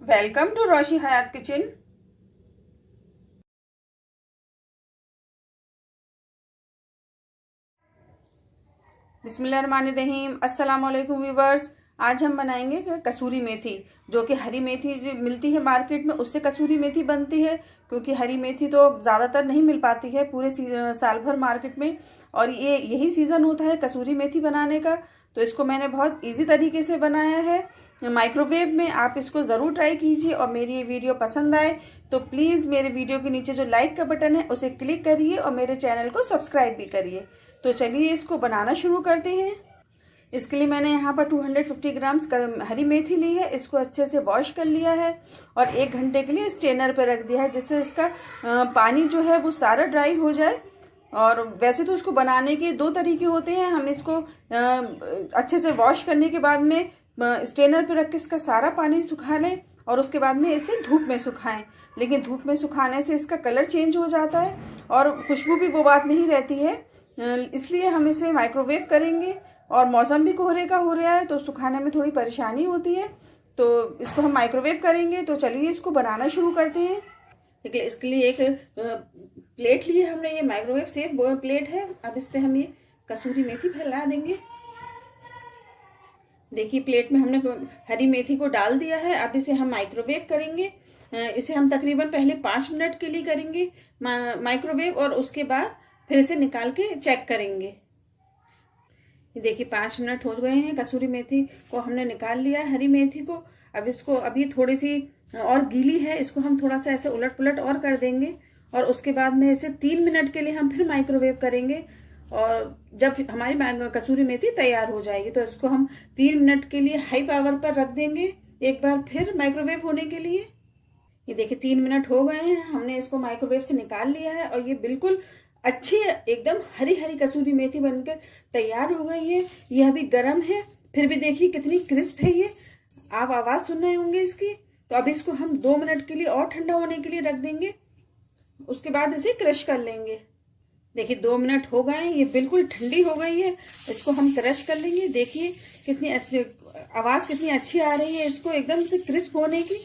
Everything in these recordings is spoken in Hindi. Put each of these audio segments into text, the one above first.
Welcome to Roshi Hayat kitchen. बिस्मिल्लाहिर्रहमानिर्रहीम। अस्सलाम वालेकुम व्यूवर्स। आज हम बनाएंगे कसूरी मेथी, जो कि हरी मेथी मिलती है मार्केट में, उससे कसूरी मेथी बनती है। क्योंकि हरी मेथी तो ज़्यादातर नहीं मिल पाती है पूरे साल भर मार्केट में, और यही सीज़न होता है कसूरी मेथी बनाने का। तो इसको मैंने बहुत इजी तरीके से बनाया है माइक्रोवेव में। आप इसको ज़रूर ट्राई कीजिए, और मेरी ये वीडियो पसंद आए तो प्लीज़ मेरे वीडियो के नीचे जो लाइक का बटन है उसे क्लिक करिए और मेरे चैनल को सब्सक्राइब भी करिए। तो चलिए इसको बनाना शुरू करते हैं। इसके लिए मैंने यहाँ पर 250 ग्राम्स हरी मेथी ली है। इसको अच्छे से वॉश कर लिया है और 1 घंटे के लिए स्ट्रेनर पर रख दिया है, जिससे इसका पानी जो है वो सारा ड्राई हो जाए। और वैसे तो इसको बनाने के 2 तरीके होते हैं। हम इसको अच्छे से वॉश करने के बाद में स्ट्रेनर पर रख के इसका सारा पानी सुखा लें, और उसके बाद में इसे धूप में सुखाएं। लेकिन धूप में सुखाने से इसका कलर चेंज हो जाता है और खुशबू भी वो बात नहीं रहती है, इसलिए हम इसे माइक्रोवेव करेंगे। और मौसम भी कोहरे का हो रहा है तो सुखाने में थोड़ी परेशानी होती है, तो इसको हम माइक्रोवेव करेंगे। तो चलिए इसको बनाना शुरू करते हैं। देखिए, इसके लिए एक प्लेट लिए हमने, ये माइक्रोवेव सेफ प्लेट है। अब इस पर हम ये कसूरी मेथी फैला देंगे। देखिए, प्लेट में हमने हरी मेथी को डाल दिया है। अब इसे हम माइक्रोवेव करेंगे। इसे हम तकरीबन पहले 5 मिनट के लिए करेंगे माइक्रोवेव, और उसके बाद फिर इसे निकाल के चेक करेंगे। ये देखिए 5 मिनट हो गए हैं। कसूरी मेथी को हमने निकाल लिया है, हरी मेथी को। अब इसको, अभी थोड़ी सी और गीली है, इसको हम थोड़ा सा ऐसे उलट पुलट और कर देंगे, और उसके बाद में इसे 3 मिनट के लिए हम फिर माइक्रोवेव करेंगे। और जब हमारी कसूरी मेथी तैयार हो जाएगी तो इसको हम 3 मिनट के लिए हाई पावर पर रख देंगे, एक बार फिर माइक्रोवेव होने के लिए। ये देखिए 3 मिनट हो गए हैं, हमने इसको माइक्रोवेव से निकाल लिया है, और ये बिल्कुल अच्छी एकदम हरी हरी कसूरी मेथी बनकर तैयार हो गई है। ये अभी गर्म है, फिर भी देखिए कितनी क्रिस्प है ये। आप आवाज सुन रहे होंगे इसकी। तो अभी इसको हम 2 मिनट के लिए और ठंडा होने के लिए रख देंगे, उसके बाद इसे क्रश कर लेंगे। देखिए 2 मिनट हो गए हैं, ये बिल्कुल ठंडी हो गई है। इसको हम क्रश कर लेंगे। देखिए कितनी आवाज कितनी अच्छी आ रही है इसको एकदम से क्रिस्प होने की।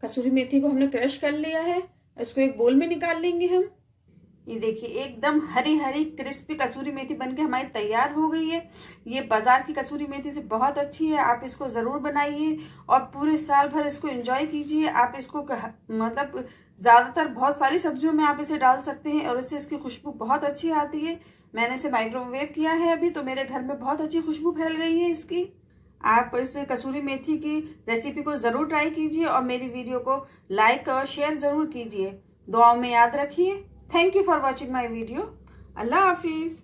कसूरी मेथी को हमने क्रश कर लिया है, इसको एक बोल में निकाल लेंगे हम। ये देखिए एकदम हरी हरी क्रिस्पी कसूरी मेथी बनके हमारी तैयार हो गई है। ये बाजार की कसूरी मेथी से बहुत अच्छी है। आप इसको ज़रूर बनाइए और पूरे साल भर इसको एंजॉय कीजिए। आप इसको मतलब ज़्यादातर बहुत सारी सब्जियों में आप इसे डाल सकते हैं, और इससे इसकी खुशबू बहुत अच्छी आती है। मैंने इसे माइक्रोवेव किया है अभी, तो मेरे घर में बहुत अच्छी खुशबू फैल गई है इसकी। आप इस कसूरी मेथी की रेसिपी को ज़रूर ट्राई कीजिए, और मेरी वीडियो को लाइक और शेयर ज़रूर कीजिए। दुआओं में याद रखिए। Thank you for watching my video. Allah हाफिज़।